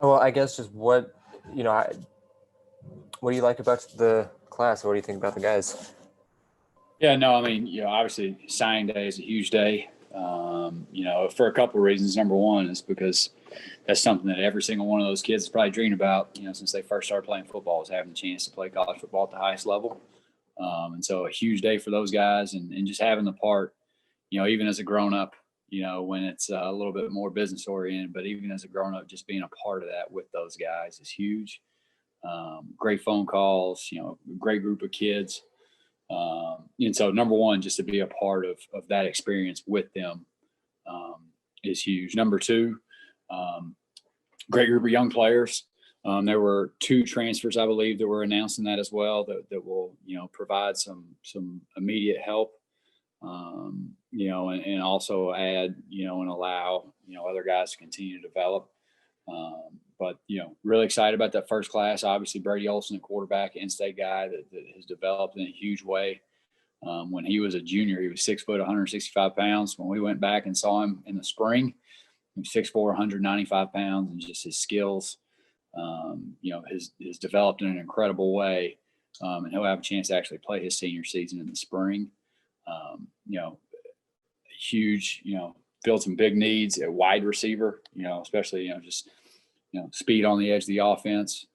Well, I guess just you know, what do you like about the class? What do you think about the guys? Yeah, no, I mean, obviously signing day is a huge day. For a couple of reasons. Number one is because that's something that every single one of those kids has probably dreamed about, since they first started playing football, is having the chance to play college football at the highest level. And so a huge day for those guys, and just having the part, even as a grown up, when it's a little bit more business oriented, but even as a grown up, just being a part of that with those guys is huge. Great phone calls, great group of kids. And so number one, just to be a part of that experience with them is huge. Number two, great group of young players. There were two transfers, I believe, that were announcing that as well, that will, provide some immediate help, and also add, and allow, other guys to continue to develop. But really excited about that first class. Obviously, Brady Olsen, a quarterback, in-state guy that has developed in a huge way. When he was a junior, he was 6 foot, 165 pounds. When we went back and saw him in the spring, he was 6'4", 195 pounds, and just his skills, has developed in an incredible way. And he'll have a chance to actually play his senior season in the spring. Huge, filled some big needs at wide receiver, especially, speed on the edge of the offense.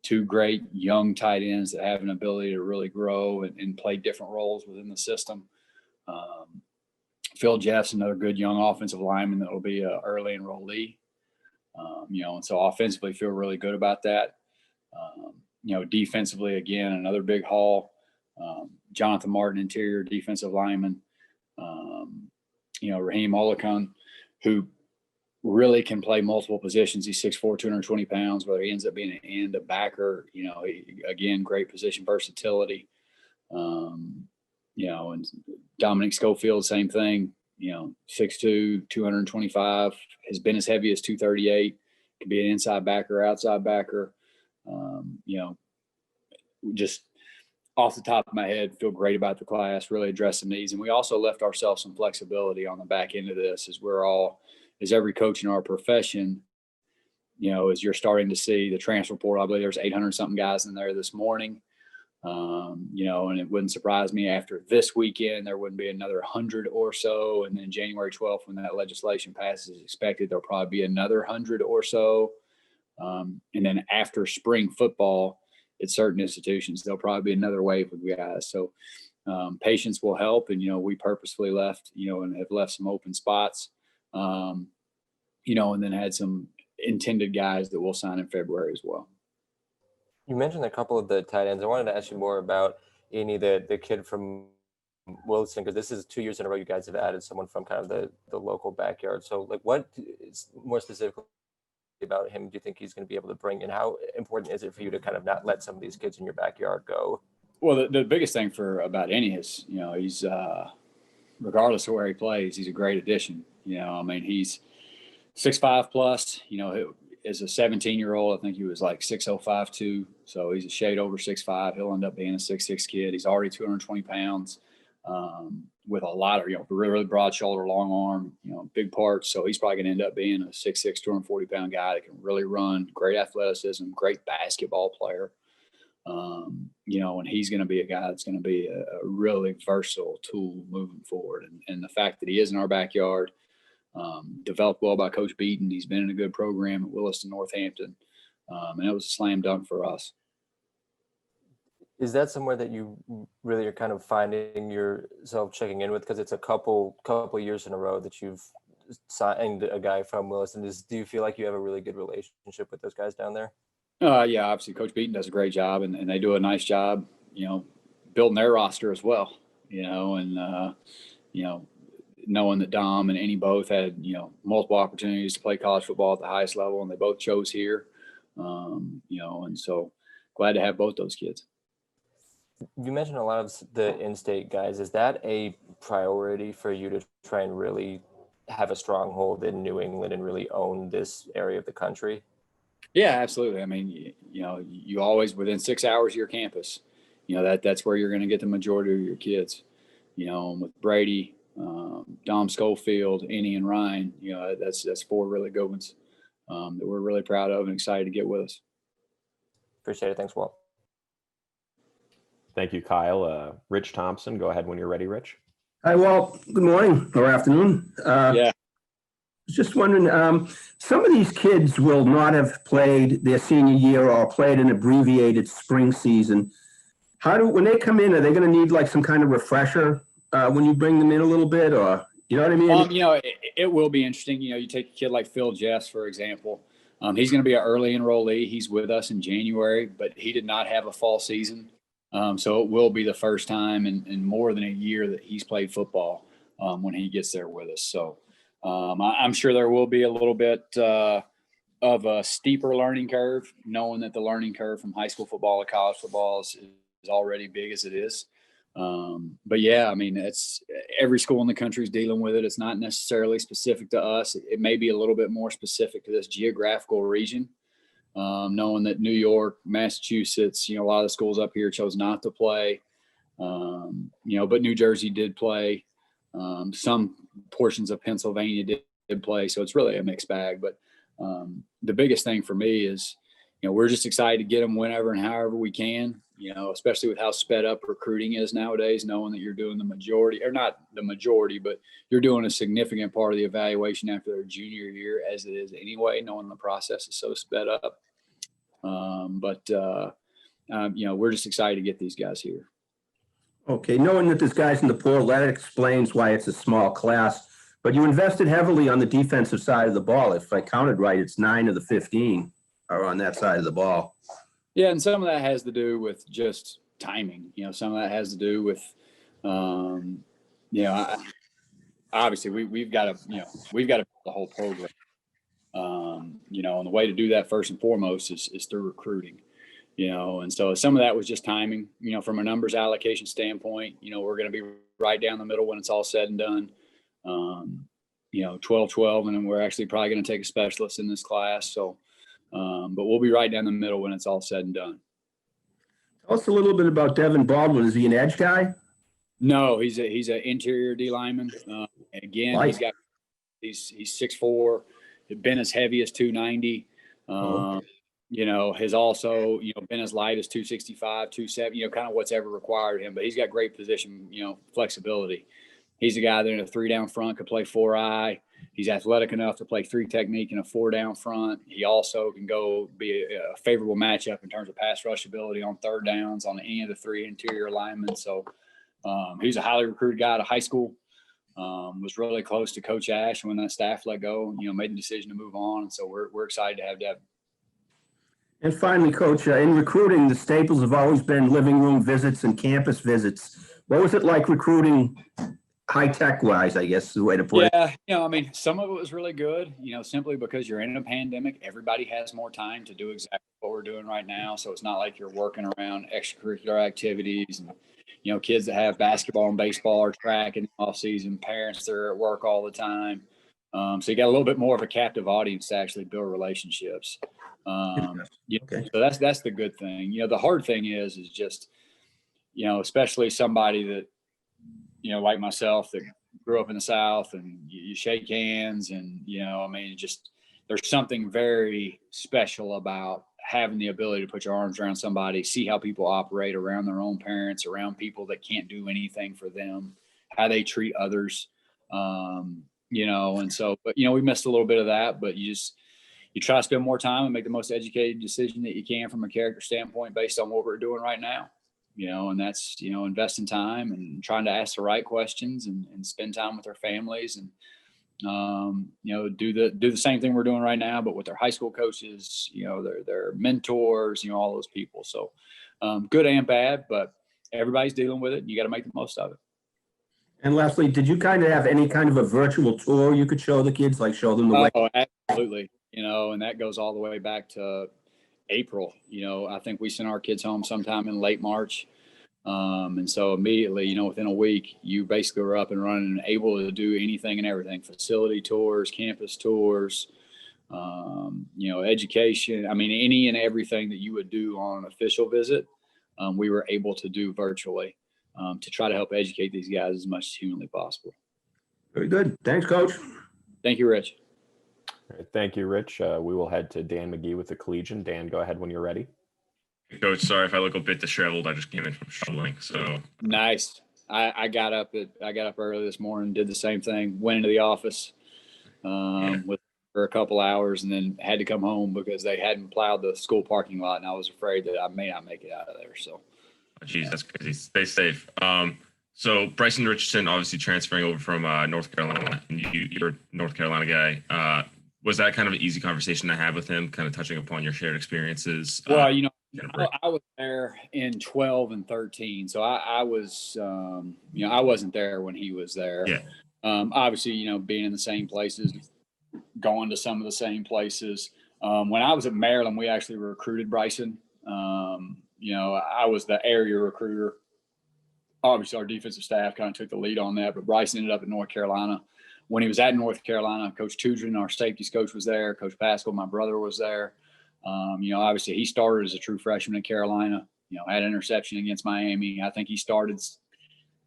Two great young tight ends that have an ability to really grow and play different roles within the system. Phil Jeff's another good young offensive lineman that will be an early enrollee. And so offensively feel really good about that. Defensively, again, another big haul. Jonathan Martin, interior defensive lineman. Raheem Olakun, who really can play multiple positions. He's 6'4", 220 pounds, whether he ends up being an end, a backer, again, great position versatility. And Dominic Schofield, same thing, 6'2", 225, has been as heavy as 238, could be an inside backer, outside backer. Just off the top of my head, feel great about the class, really address some needs. And we also left ourselves some flexibility on the back end of this as every coach in our profession, as you're starting to see the transfer portal. I believe there's 800 something guys in there this morning. And it wouldn't surprise me after this weekend, there wouldn't be another 100 or so. And then January 12th, when that legislation passes, is expected, there'll probably be another 100 or so. And then after spring football, at certain institutions, there'll probably be another wave of guys. So patience will help. And, we purposefully left, and have left some open spots, and then had some intended guys that will sign in February as well. You mentioned a couple of the tight ends. I wanted to ask you more about Eni, the kid from Wilson, because this is 2 years in a row you guys have added someone from kind of the local backyard. So, what is more specifically about him do you think he's going to be able to bring, and how important is it for you to kind of not let some of these kids in your backyard go? Well, the biggest thing about Eni is, he's regardless of where he plays, he's a great addition. He's 6'5" plus, as a 17-year-old, I think he was like 6'05" too. So he's a shade over 6'5". He'll end up being a 6'6" kid. He's already 220 pounds, with a lot of, really, really broad shoulder, long arm, big parts. So he's probably going to end up being a 6'6", 240-pound guy that can really run, great athleticism, great basketball player. And he's going to be a guy that's going to be a really versatile tool moving forward. And the fact that he is in our backyard, developed well by Coach Beaton. He's been in a good program at Williston Northampton, and it was a slam dunk for us. Is that somewhere that you really are kind of finding yourself checking in with? Because it's a couple years in a row that you've signed a guy from Williston. Do you feel like you have a really good relationship with those guys down there? Yeah, obviously Coach Beaton does a great job, and they do a nice job, building their roster as well, knowing that Dom and Eni both had, multiple opportunities to play college football at the highest level, and they both chose here, and so glad to have both those kids. You mentioned a lot of the in-state guys. Is that a priority for you to try and really have a stronghold in New England and really own this area of the country? Yeah, absolutely. You always, within 6 hours of your campus, that's where you're going to get the majority of your kids. With Brady, Dom Schofield, Eni, and Ryan, that's four really good ones. that we're really proud of and excited to get with us. Appreciate it. Thanks, Walt. Thank you, Kyle. Rich Thompson, go ahead when you're ready, Rich. Hi, Walt. Good morning or afternoon. Yeah. Just wondering, some of these kids will not have played their senior year or played an abbreviated spring season. When they come in, are they going to need like some kind of refresher when you bring them in a little bit, or you know what I mean? It will be interesting. You take a kid like Phil Jess, for example. He's going to be an early enrollee. He's with us in January, but he did not have a fall season. So it will be the first time in more than a year that he's played football when he gets there with us. So I'm sure there will be a little bit of a steeper learning curve, knowing that the learning curve from high school football to college football is already big as it is. But yeah, I mean, it's every school in the country is dealing with it. It's not necessarily specific to us. It may be a little bit more specific to this geographical region. Knowing that New York, Massachusetts, a lot of the schools up here chose not to play, but New Jersey did play. Some portions of Pennsylvania did play. So it's really a mixed bag. But the biggest thing for me is, we're just excited to get them whenever and however we can, especially with how sped up recruiting is nowadays, knowing that you're doing the majority, or not the majority, but you're doing a significant part of the evaluation after their junior year, as it is anyway, knowing the process is so sped up. We're just excited to get these guys here. Okay, knowing that this guy's in the portal, that explains why it's a small class. But you invested heavily on the defensive side of the ball. If I counted right, it's 9 of the 15 are on that side of the ball. Yeah, and some of that has to do with just timing. Some of that has to do with, obviously we've got to build the whole program. And the way to do that first and foremost is through recruiting. And so some of that was just timing. From a numbers allocation standpoint, we're going to be right down the middle when it's all said and done. 12-12, and then we're actually probably going to take a specialist in this class. So. But we'll be right down the middle when it's all said and done. Tell us a little bit about Devin Baldwin. Is he an edge guy? No, he's an interior D lineman. Again, he's 6'4", been as heavy as 290. Has also been as light as 265, 270. Kind of what's ever required him. But he's got great position, flexibility. He's a guy that in a 3-down front could play 4-eye. He's athletic enough to play 3 technique in a 4-down front. He also can go be a favorable matchup in terms of pass rush ability on 3rd downs on any of the 3 interior linemen. So he's a highly recruited guy out of high school. Was really close to Coach Ash when that staff let go. Made the decision to move on. And so we're excited to have Devin. And finally, Coach, in recruiting, the staples have always been living room visits and campus visits. What was it like recruiting? High-tech wise, I guess is the way to put it. Yeah, some of it was really good, simply because you're in a pandemic. Everybody has more time to do exactly what we're doing right now. So it's not like you're working around extracurricular activities and, kids that have basketball and baseball or track in the off season, parents that are at work all the time. So you got a little bit more of a captive audience to actually build relationships. Okay. So that's the good thing. The hard thing is just, especially somebody that, like myself that grew up in the South, and you shake hands and, just there's something very special about having the ability to put your arms around somebody, see how people operate around their own parents, around people that can't do anything for them, how they treat others. And so, but, we missed a little bit of that, but you try to spend more time and make the most educated decision that you can from a character standpoint based on what we're doing right now. And that's, investing time and trying to ask the right questions and spend time with their families and, do the same thing we're doing right now, but with their high school coaches, their mentors, all those people. So good and bad, but everybody's dealing with it. And you got to make the most of it. And lastly, did you kind of have any kind of a virtual tour you could show the kids, like show them the way? Oh, absolutely. And that goes all the way back to April. I think we sent our kids home sometime in late March. And so immediately, within a week, you basically were up and running and able to do anything and everything, facility tours, campus tours, education. Any and everything that you would do on an official visit, we were able to do virtually to try to help educate these guys as much as humanly possible. Very good. Thanks, Coach. Thank you, Rich. All right, thank you, Rich. We will head to Dan McGee with the Collegian. Dan, go ahead when you're ready. Coach, sorry if I look a bit disheveled. I just came in from shoveling. So Nice. I got up early this morning, did the same thing, went into the office for a couple hours, and then had to come home because they hadn't plowed the school parking lot, and I was afraid that I may not make it out of there. So, geez, that's crazy. Stay safe. So Bryson Richardson obviously transferring over from North Carolina. And you're a North Carolina guy. Was that kind of an easy conversation to have with him, kind of touching upon your shared experiences? Well, I was there in 12 and 13, so I was, I wasn't there when he was there. Yeah. Obviously, being in the same places, going to some of the same places. When I was at Maryland, we actually recruited Bryson. I was the area recruiter. Obviously, our defensive staff kind of took the lead on that, but Bryson ended up at North Carolina. When he was at North Carolina, Coach Tudrin, our safeties coach, was there. Coach Pascal, my brother, was there. Obviously, he started as a true freshman at Carolina. Had an interception against Miami. I think he started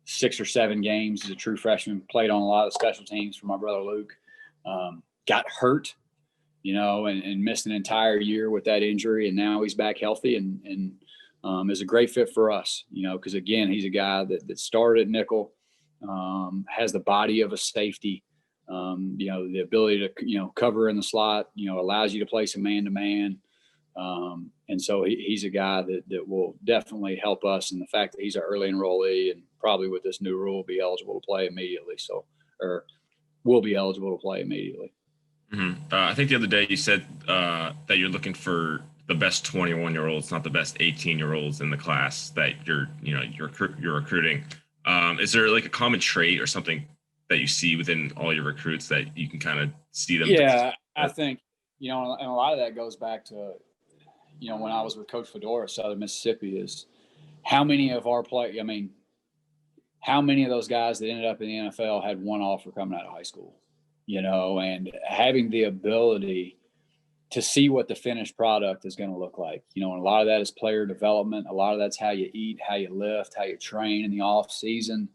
6 or 7 games as a true freshman. Played on a lot of special teams for my brother Luke. Got hurt, and missed an entire year with that injury, and now he's back healthy and is a great fit for us. Because again, he's a guy that started at nickel, has the body of a safety. The ability to, cover in the slot, allows you to play some man-to-man. And so he's a guy that will definitely help us. And the fact that he's an early enrollee and probably with this new rule be eligible to play immediately. Or will be eligible to play immediately. Mm-hmm. I think the other day you said that you're looking for the best 21-year-olds, not the best 18-year-olds in the class that you're recruiting. Is there like a common trait or something that you see within all your recruits that you can kind of see them? Yeah, I think, and a lot of that goes back to, when I was with Coach Fedora, Southern Mississippi, is how many of our how many of those guys that ended up in the NFL had one offer coming out of high school, and having the ability to see what the finished product is going to look like, and a lot of that is player development. A lot of that's how you eat, how you lift, how you train in the off season.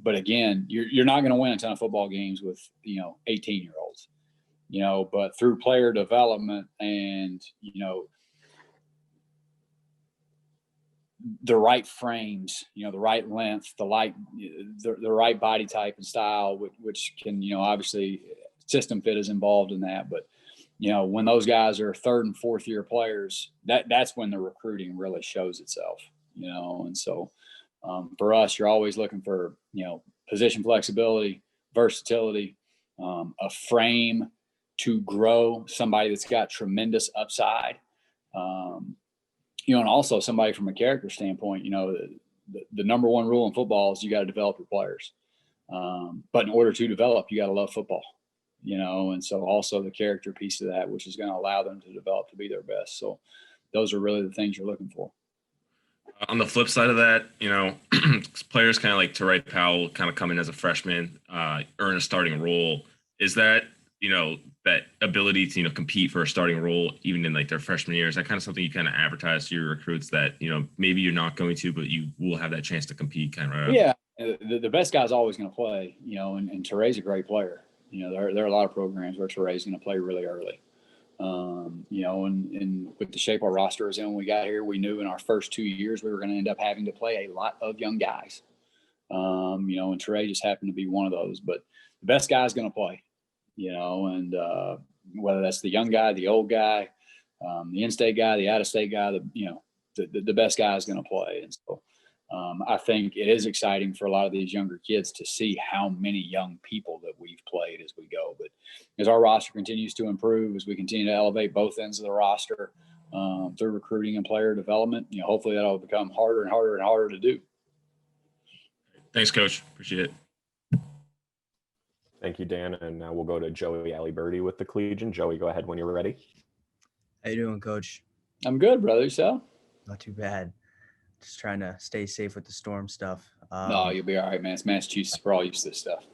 But again, you're not going to win a ton of football games with, 18-year-olds, but through player development and, the right frames, the right length, the right body type and style, which can, obviously system fit is involved in that. But, when those guys are 3rd and 4th year players, that's when the recruiting really shows itself, and so, for us, you're always looking for, position flexibility, versatility, a frame to grow, somebody that's got tremendous upside, and also somebody from a character standpoint. The number one rule in football is you got to develop your players. But in order to develop, you got to love football, and so also the character piece of that, which is going to allow them to develop to be their best. So those are really the things you're looking for. On the flip side of that, players kind of like Teray Powell kind of come in as a freshman, earn a starting role. Is that, that ability to, compete for a starting role, even in like their freshman year, is that kind of something you kind of advertise to your recruits that, maybe you're not going to, but you will have that chance to compete kind of? Yeah. The best guy's always going to play, and Teray's a great player. There are a lot of programs where Teray's going to play really early. And with the shape our roster is in when we got here, we knew in our first 2 years we were going to end up having to play a lot of young guys. And Teray just happened to be one of those. But the best guy's going to play, and whether that's the young guy, the old guy, the in-state guy, the out-of-state guy, the best guy is going to play. And so I think it is exciting for a lot of these younger kids to see how many young people that we've played as we go. But as our roster continues to improve, as we continue to elevate both ends of the roster through recruiting and player development, hopefully that'll become harder and harder and harder to do. Thanks, Coach. Appreciate it. Thank you, Dan. And now we'll go to Joey Aliberti with the Collegian. Joey, go ahead when you're ready. How you doing, Coach? I'm good, brother. Yourself? Not too bad. Just trying to stay safe with the storm stuff. No, you'll be all right, man. It's Massachusetts. We're all used to this stuff.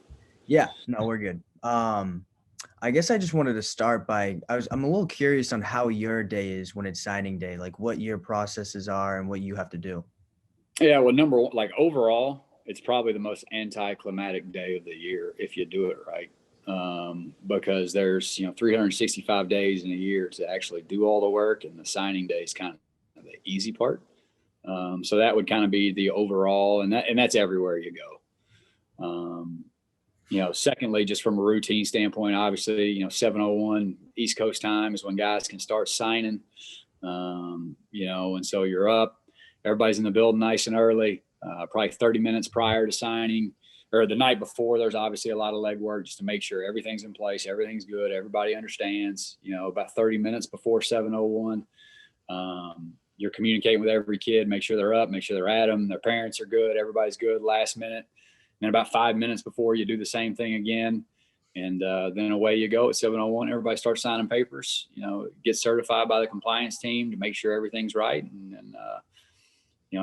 Yeah, no, we're good. I guess I just wanted to start by I'm a little curious on how your day is when it's signing day, like what your processes are and what you have to do. Yeah, well, number one, like overall, it's probably the most anticlimactic day of the year if you do it right. because there's 365 days in a year to actually do all the work, and the signing day is kind of the easy part. So that would kind of be the overall, and that's everywhere you go. Secondly, just from a routine standpoint, obviously, 7:01 East Coast time is when guys can start signing. And so you're up, everybody's in the building nice and early, probably 30 minutes prior to signing or the night before. There's obviously a lot of legwork just to make sure everything's in place, everything's good, everybody understands. About 30 minutes before 7:01, you're communicating with every kid, make sure they're up, make sure they're at them, their parents are good, everybody's good. Last minute, and about 5 minutes before, you do the same thing again. And then away you go at 7:01. Everybody starts signing papers, get certified by the compliance team to make sure everything's right. And then,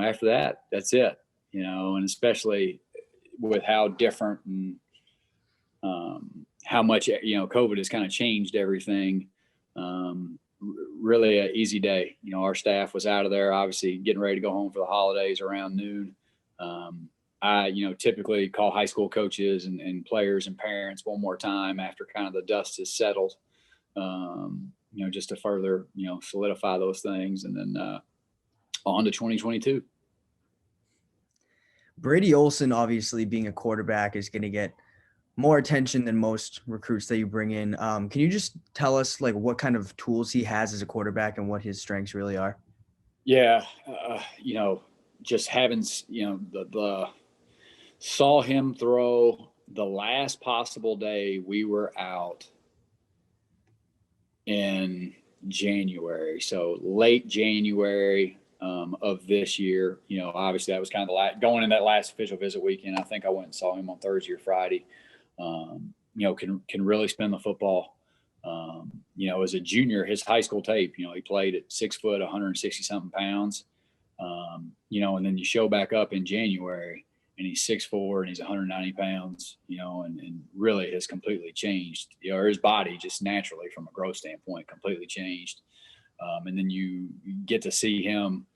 after that, that's it, and especially with how different and how much, COVID has kind of changed everything. Really an easy day. Our staff was out of there, obviously getting ready to go home for the holidays around noon. I, typically call high school coaches and players and parents one more time after kind of the dust has settled, just to further, solidify those things. And then on to 2022. Brady Olsen, obviously being a quarterback, is going to get more attention than most recruits that you bring in. Can you just tell us what kind of tools he has as a quarterback and what his strengths really are? Yeah. Just having, the saw him throw the last possible day we were out in January. So late January of this year, obviously that was kind of going in that last official visit weekend. I think I went and saw him on Thursday or Friday. Can really spin the football. As a junior, his high school tape, he played at 6 foot, 160 something pounds. And then you show back up in January and he's 6'4" and he's 190 pounds, and really has completely changed, or his body just naturally from a growth standpoint completely changed. And then you get to see him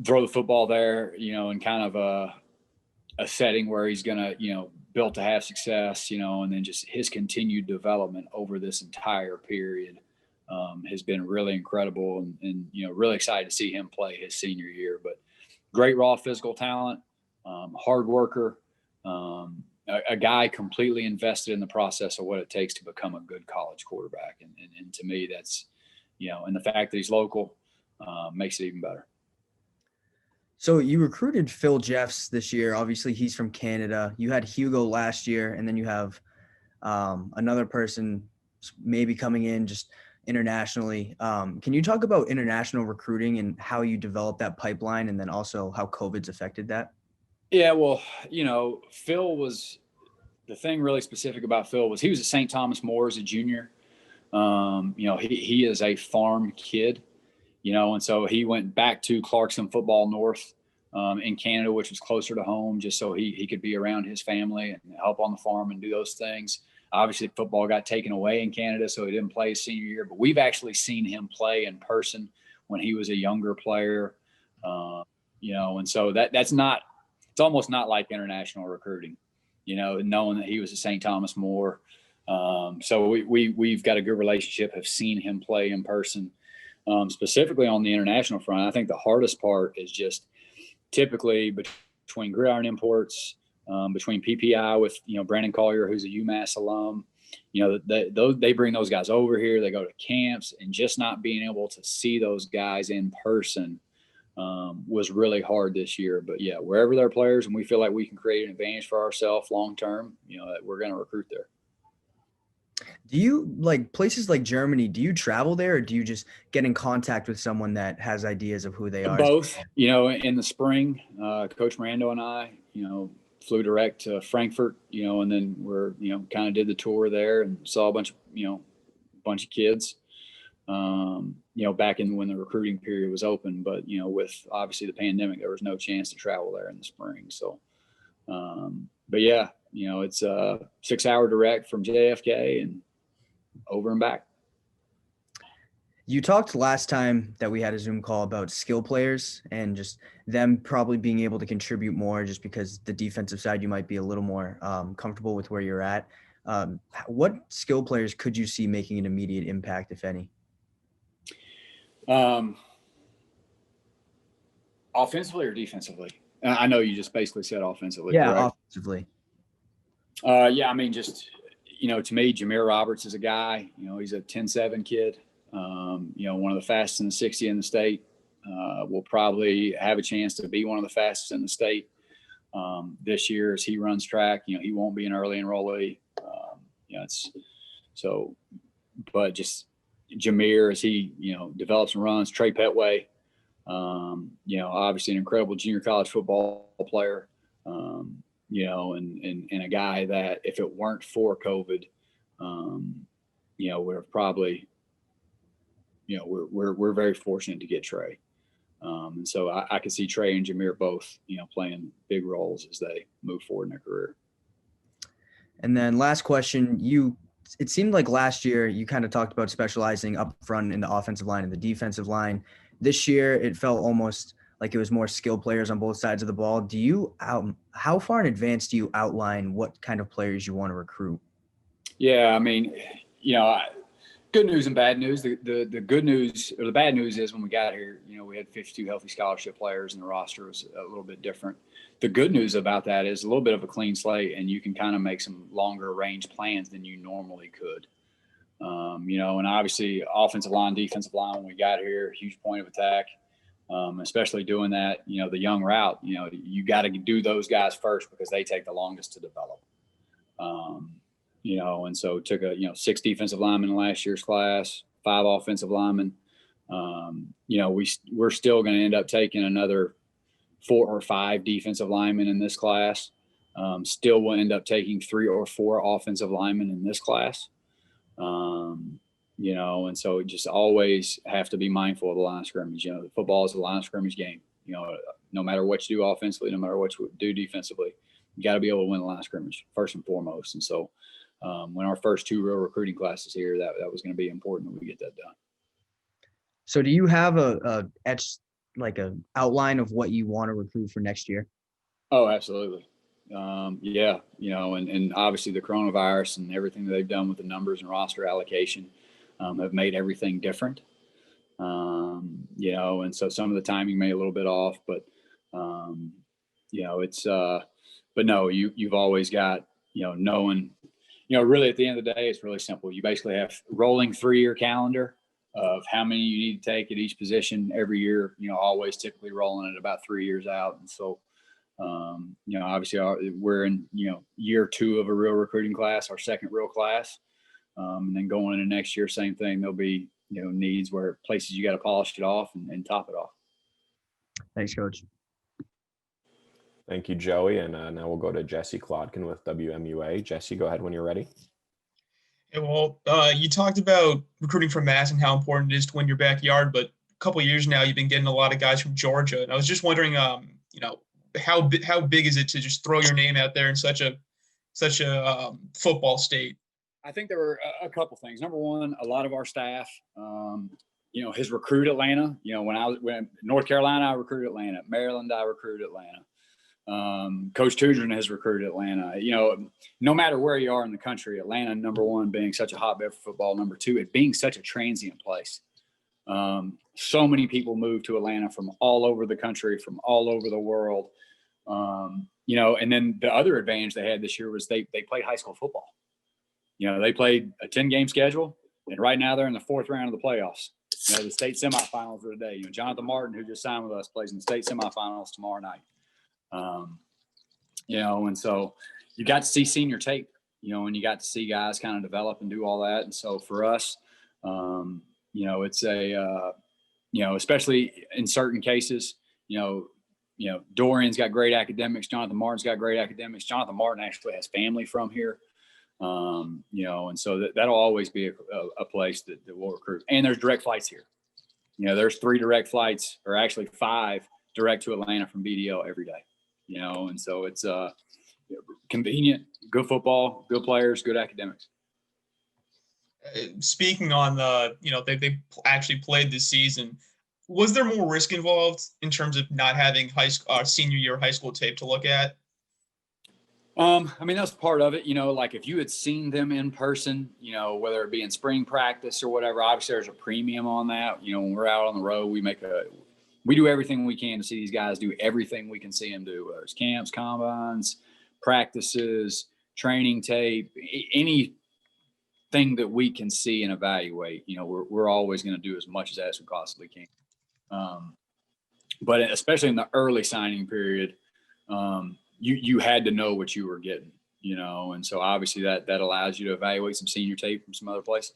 throw the football there, in kind of a setting where he's going to, built to have success, and then just his continued development over this entire period has been really incredible, and really excited to see him play his senior year. But great raw physical talent, hard worker, a guy completely invested in the process of what it takes to become a good college quarterback. And to me, that's, and the fact that he's local makes it even better. So you recruited Phil Jeffs this year. Obviously, he's from Canada. You had Hugo last year, and then you have another person maybe coming in just internationally. Can you talk about international recruiting and how you developed that pipeline, and then also how COVID's affected that? Yeah, well, Phil was – the thing really specific about Phil was he was at St. Thomas More as a junior. He is a farm kid. And so he went back to Clarkson Football North in Canada, which was closer to home, just so he could be around his family and help on the farm and do those things. Obviously, football got taken away in Canada, so he didn't play his senior year. But we've actually seen him play in person when he was a younger player, and so that's not – it's almost not like international recruiting, knowing that he was at St. Thomas More. So we've got a good relationship, have seen him play in person. Specifically on the international front, I think the hardest part is just typically between Gridiron Imports, between PPI with, Brandon Collier, who's a UMass alum, they bring those guys over here, they go to camps, and just not being able to see those guys in person was really hard this year. But yeah, wherever they're players and we feel like we can create an advantage for ourselves long-term, we're going to recruit there. Do you places like Germany, do you travel there, or do you just get in contact with someone that has ideas of who they are? Both. In the spring, Coach Mirando and I, flew direct to Frankfurt, and then we're, kind of did the tour there and saw a bunch of kids, back in when the recruiting period was open. But, with obviously the pandemic, there was no chance to travel there in the spring. So, but yeah, it's a 6-hour direct from JFK and over and back. You talked last time that we had a Zoom call about skill players and just them probably being able to contribute more just because the defensive side, you might be a little more comfortable with where you're at. What skill players could you see making an immediate impact, if any? Offensively or defensively? I know you just basically said offensively. Yeah, correct? Offensively. Yeah, I mean, just, to me, Jamir Roberts is a guy, he's a 10-7 kid, one of the fastest in the 60 in the state. Will probably have a chance to be one of the fastest in the state this year as he runs track. He won't be an early enrollee. But just Jamir as he, develops and runs. Trey Petway, obviously an incredible junior college football player. And a guy that if it weren't for COVID, would have probably, we're very fortunate to get Trey. And so I could see Trey and Jamir both, playing big roles as they move forward in their career. And then last question, it seemed like last year you kind of talked about specializing up front in the offensive line and the defensive line. This year, it felt almost like it was more skill players on both sides of the ball. How far in advance do you outline what kind of players you want to recruit? Yeah, I mean, good news and bad news. The good news or the bad news is when we got here, we had 52 healthy scholarship players and the roster was a little bit different. The good news about that is a little bit of a clean slate and you can kind of make some longer range plans than you normally could. And obviously offensive line, defensive line, when we got here, huge point of attack, especially doing that, the young route, you got to do those guys first because they take the longest to develop. And so it took 6 defensive linemen in last year's class, 5 offensive linemen. We're still going to end up taking another 4 or 5 defensive linemen in this class. Still will end up taking 3 or 4 offensive linemen in this class. And so just always have to be mindful of the line of scrimmage. Football is a line of scrimmage game. No matter what you do offensively, no matter what you do defensively, you got to be able to win the line of scrimmage first and foremost. And so when our first 2 real recruiting classes here, that was going to be important that we get that done. So do you have a outline of what you want to recruit for next year? Oh, absolutely. Yeah, and obviously the coronavirus and everything that they've done with the numbers and roster allocation have made everything different. And so some of the timing may a little bit off, but it's but no, you've always got, knowing, really at the end of the day, it's really simple. You basically have rolling 3-year calendar of how many you need to take at each position every year, always typically rolling it about 3 years out. And so, obviously we're in, year 2 of a real recruiting class, our second real class. And then going into next year, same thing. There'll be, needs where places you got to polish it off and top it off. Thanks, Coach. Thank you, Joey. And now we'll go to Jesse Clodkin with WMUA. Jesse, go ahead when you're ready. Hey, Walt, you talked about recruiting from Mass and how important it is to win your backyard, but a couple of years now, you've been getting a lot of guys from Georgia. And I was just wondering, how big is it to just throw your name out there in such a football state? I think there were a couple things. Number one, a lot of our staff, has recruited Atlanta. When North Carolina, I recruited Atlanta. Maryland, I recruited Atlanta. Coach Tudrin has recruited Atlanta. No matter where you are in the country, Atlanta, number one, being such a hotbed for football. Number two, it being such a transient place. So many people move to Atlanta from all over the country, from all over the world. And then the other advantage they had this year was they played high school football. They played a 10-game schedule, and right now they're in the 4th round of the playoffs. The state semifinals are today. Jonathan Martin, who just signed with us, plays in the state semifinals tomorrow night. And so you got to see senior tape, and you got to see guys kind of develop and do all that. And so for us, it's especially in certain cases, Dorian's got great academics. Jonathan Martin's got great academics. Jonathan Martin actually has family from here. And so that'll always be a place that we'll recruit. And there's direct flights here. There's 3 direct flights, or actually 5 direct to Atlanta from BDO every day. And so it's convenient, good football, good players, good academics. Speaking on they actually played this season. Was there more risk involved in terms of not having senior year high school tape to look at? I mean, that's part of it, like if you had seen them in person, whether it be in spring practice or whatever, obviously there's a premium on that. When we're out on the road, we do everything we can to see these guys do everything we can see them do, whether it's camps, combines, practices, training tape, anything that we can see and evaluate. We're always going to do as much as we possibly can. But especially in the early signing period, you had to know what you were getting, and so obviously that allows you to evaluate some senior tape from some other places.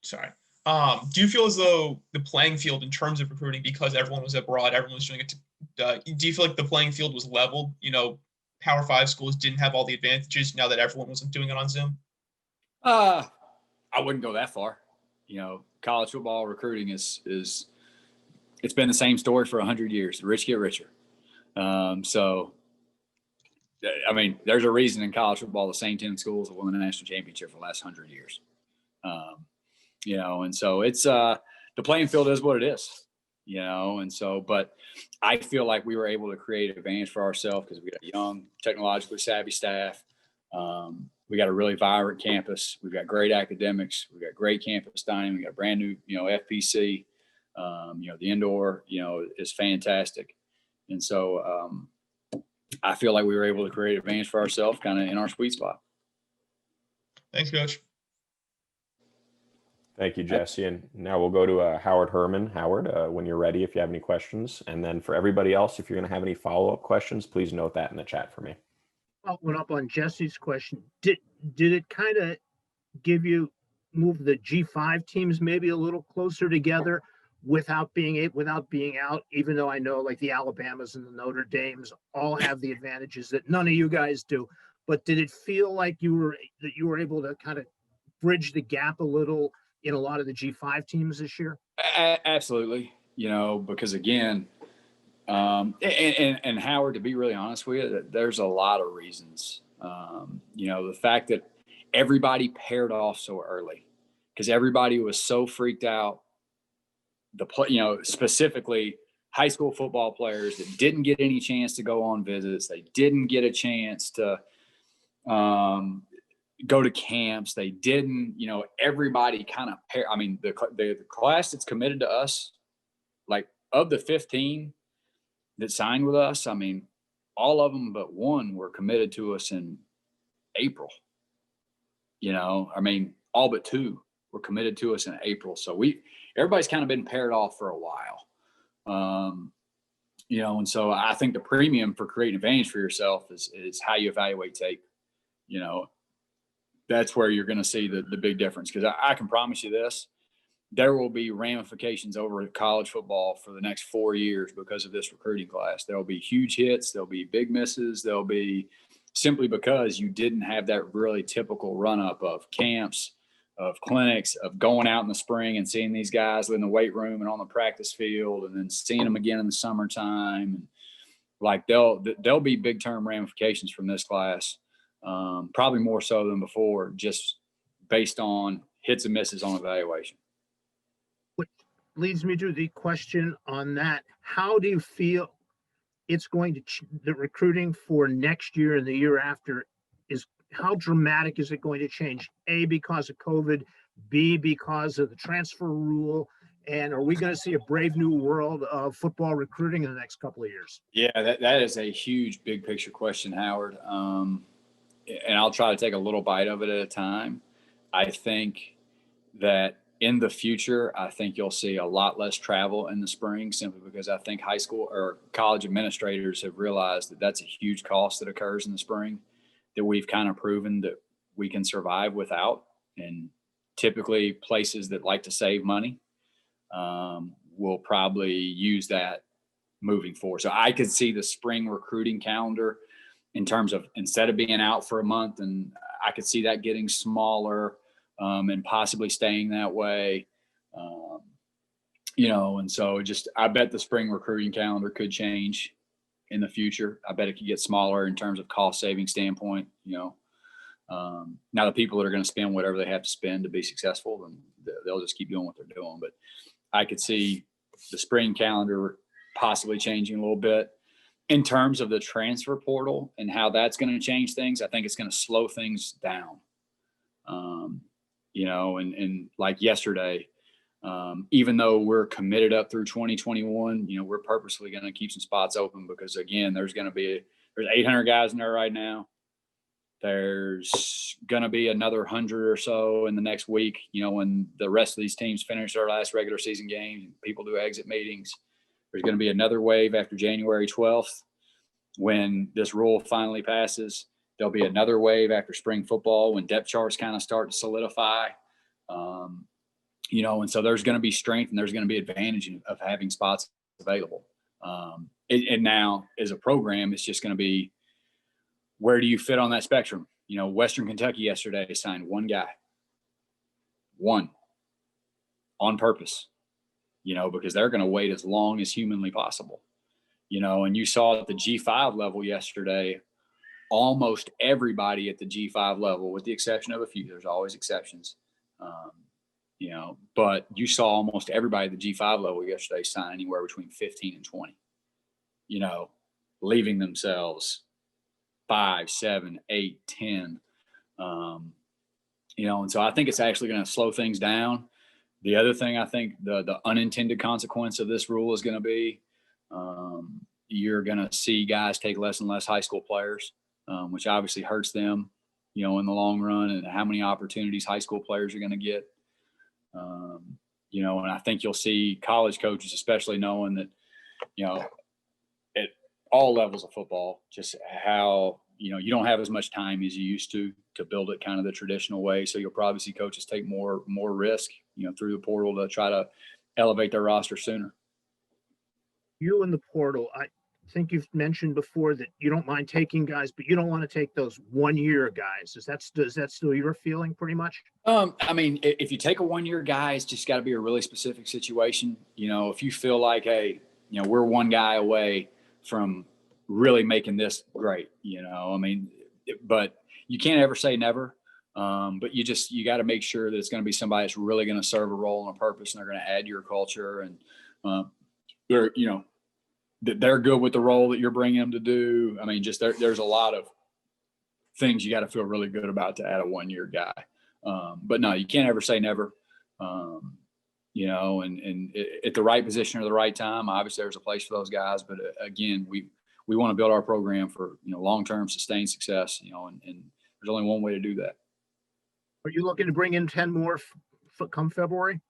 Sorry. Do you feel as though the playing field in terms of recruiting, because everyone was abroad, everyone was doing it, do you feel like the playing field was leveled? Power 5 schools didn't have all the advantages now that everyone was doing it on Zoom? I wouldn't go that far. College football recruiting is it's been the same story for 100 years. The rich get richer. So, I mean, there's a reason in college football the same 10 schools have won the national championship for the last 100 years. And so it's the playing field is what it is. And so, but I feel like we were able to create an advantage for ourselves because we got a young, technologically savvy staff. We got a really vibrant campus. We've got great academics. We've got great campus dining. We got a brand new, FPC. The indoor, is fantastic. And so I feel like we were able to create an advantage for ourselves kind of in our sweet spot. Thanks, Coach. Thank you, Jesse. And now we'll go to Howard Herman. Howard, when you're ready, if you have any questions. And then for everybody else, if you're going to have any follow-up questions, please note that in the chat for me. Following up on Jesse's question, did it kind of move the G5 teams maybe a little closer together without being out, even though I know like the Alabamas and the Notre Dames all have the advantages that none of you guys do, but did it feel like you were able to kind of bridge the gap a little in a lot of the G5 teams this year? Absolutely. Because again, and Howard, to be really honest with you, there's a lot of reasons. The fact that everybody paired off so early because everybody was so freaked out. Specifically high school football players that didn't get any chance to go on visits. They didn't get a chance to go to camps. They didn't, everybody kind of pair. I mean, the class that's committed to us, like of the 15 that signed with us, I mean, all of them but one were committed to us in April. I mean, all but two were committed to us in April. So everybody's kind of been paired off for a while. And so I think the premium for creating advantage for yourself is how you evaluate tape. That's where you're going to see the big difference. Because I can promise you this, there will be ramifications over college football for the next 4 years because of this recruiting class. There'll be huge hits. There'll be big misses. There'll be simply because you didn't have that really typical run-up of camps, of clinics, of going out in the spring and seeing these guys in the weight room and on the practice field and then seeing them again in the summertime. And like there'll be big term ramifications from this class, probably more so than before, just based on hits and misses on evaluation. Which leads me to the question on that. How do you feel it's going to, the recruiting for next year and the year after how dramatic is it going to change? A, because of COVID, B, because of the transfer rule, and are we going to see a brave new world of football recruiting in the next couple of years? Yeah, that is a huge big picture question, Howard. And I'll try to take a little bite of it at a time. I think that in the future, I think you'll see a lot less travel in the spring simply because I think high school or college administrators have realized that that's a huge cost that occurs in the spring that we've kind of proven that we can survive without. And typically places that like to save money will probably use that moving forward. So I could see the spring recruiting calendar in terms of instead of being out for a month, and I could see that getting smaller and possibly staying that way. And so I bet the spring recruiting calendar could change in the future. I bet it could get smaller in terms of cost saving standpoint. Now the people that are going to spend whatever they have to spend to be successful, then they'll just keep doing what they're doing. But I could see the spring calendar possibly changing a little bit. In terms of the transfer portal and how that's going to change things, I think it's going to slow things down. And like yesterday, even though we're committed up through 2021, we're purposely going to keep some spots open because, again, there's 800 guys in there right now. There's going to be another 100 or so in the next week, when the rest of these teams finish their last regular season game, people do exit meetings. There's going to be another wave after January 12th when this rule finally passes. There'll be another wave after spring football when depth charts kind of start to solidify. And so there's going to be strength and there's going to be advantage of having spots available. And now as a program, it's just going to be, where do you fit on that spectrum? Western Kentucky yesterday signed one guy, one, on purpose, because they're going to wait as long as humanly possible. And you saw at the G5 level yesterday, almost everybody at the G5 level, with the exception of a few, there's always exceptions, but you saw almost everybody at the G5 level yesterday sign anywhere between 15 and 20, leaving themselves 5, 7, 8, 10, and so I think it's actually going to slow things down. The other thing I think the unintended consequence of this rule is going to be, you're going to see guys take less and less high school players, which obviously hurts them, in the long run, and how many opportunities high school players are going to get. And I think you'll see college coaches, especially knowing that, at all levels of football, just how, you don't have as much time as you used to build it kind of the traditional way. So you'll probably see coaches take more risk, through the portal to try to elevate their roster sooner. You in the portal, I think you've mentioned before that you don't mind taking guys, but you don't want to take those 1-year guys. Is that still your feeling pretty much? If you take a 1-year guy, it's just got to be a really specific situation. If you feel like, hey, we're one guy away from really making this great, but you can't ever say never. But you got to make sure that it's going to be somebody that's really going to serve a role and a purpose, and they're going to add to your culture, and they're good with the role that you're bringing them to do. There's a lot of things you got to feel really good about to add a 1-year guy. But no, you can't ever say never. And at the right position or the right time, obviously there's a place for those guys. But again, we want to build our program for, long-term sustained success, and there's only one way to do that. Are you looking to bring in 10 more come February?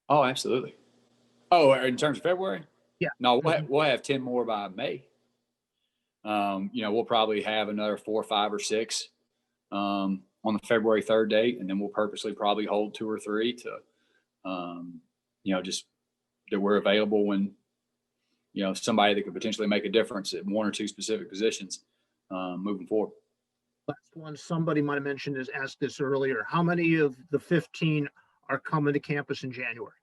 Oh, absolutely. Oh, in terms of February? Yeah. No, we'll have 10 more by May. We'll probably have another 4, 5, or 6 on the February 3rd date, and then we'll purposely probably hold 2 or 3 to, just that we're available when, somebody that could potentially make a difference at 1 or 2 specific positions moving forward. Last one, somebody might have asked this earlier. How many of the 15 are coming to campus in January?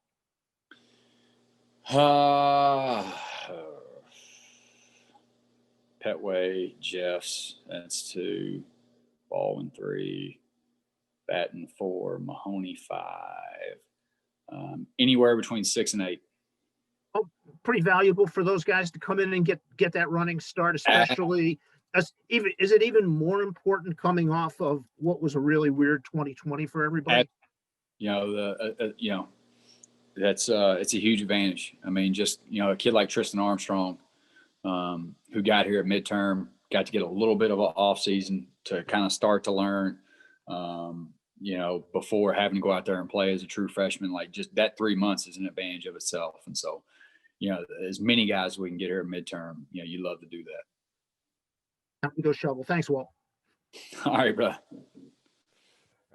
Petway, Jeffs, that's 2, Baldwin 3, Batten 4, Mahoney 5, anywhere between 6 and 8. Oh, pretty valuable for those guys to come in and get that running start, especially is it even more important coming off of what was a really weird 2020 for everybody? That's it's a huge advantage. A kid like Tristan Armstrong, who got here at midterm, got to get a little bit of an off season to kind of start to learn, before having to go out there and play as a true freshman. Like, just that 3 months is an advantage of itself. And so, as many guys we can get here at midterm, you love to do that. Time to go shovel. Thanks, Walt. All right, bro. All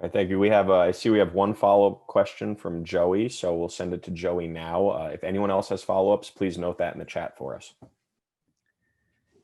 right, thank you. I see we have one follow-up question from Joey, so we'll send it to Joey now. If anyone else has follow-ups, please note that in the chat for us.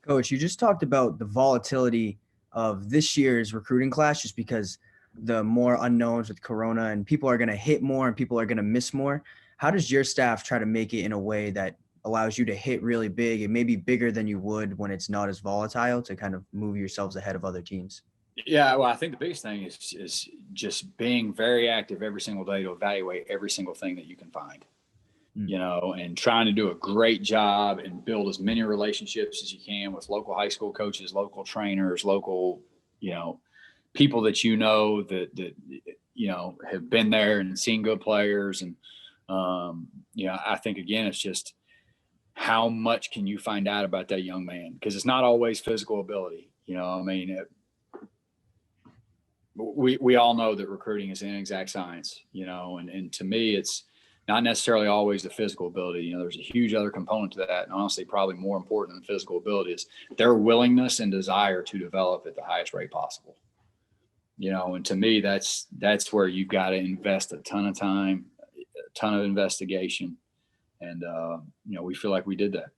Coach, you just talked about the volatility of this year's recruiting class, just because the more unknowns with Corona, and people are going to hit more and people are going to miss more. How does your staff try to make it in a way that allows you to hit really big and maybe bigger than you would when it's not as volatile, to kind of move yourselves ahead of other teams? Yeah, well, I think the biggest thing is just being very active every single day to evaluate every single thing that you can find. you know, and trying to do a great job and build as many relationships as you can with local high school coaches, local trainers, local, you know, people that that you know have been there and seen good players. And you know, I think again, it's just how much can you find out about that young man, because it's not always physical ability. You know, I mean, we all know that recruiting is an inexact science. You know, and to me, it's not necessarily always the physical ability. You know, there's a huge other component to that, and honestly, probably more important than physical ability is their willingness and desire to develop at the highest rate possible. You know, and to me, that's where you've got to invest a ton of time, a ton of investigation. And, you know, we feel like we did that.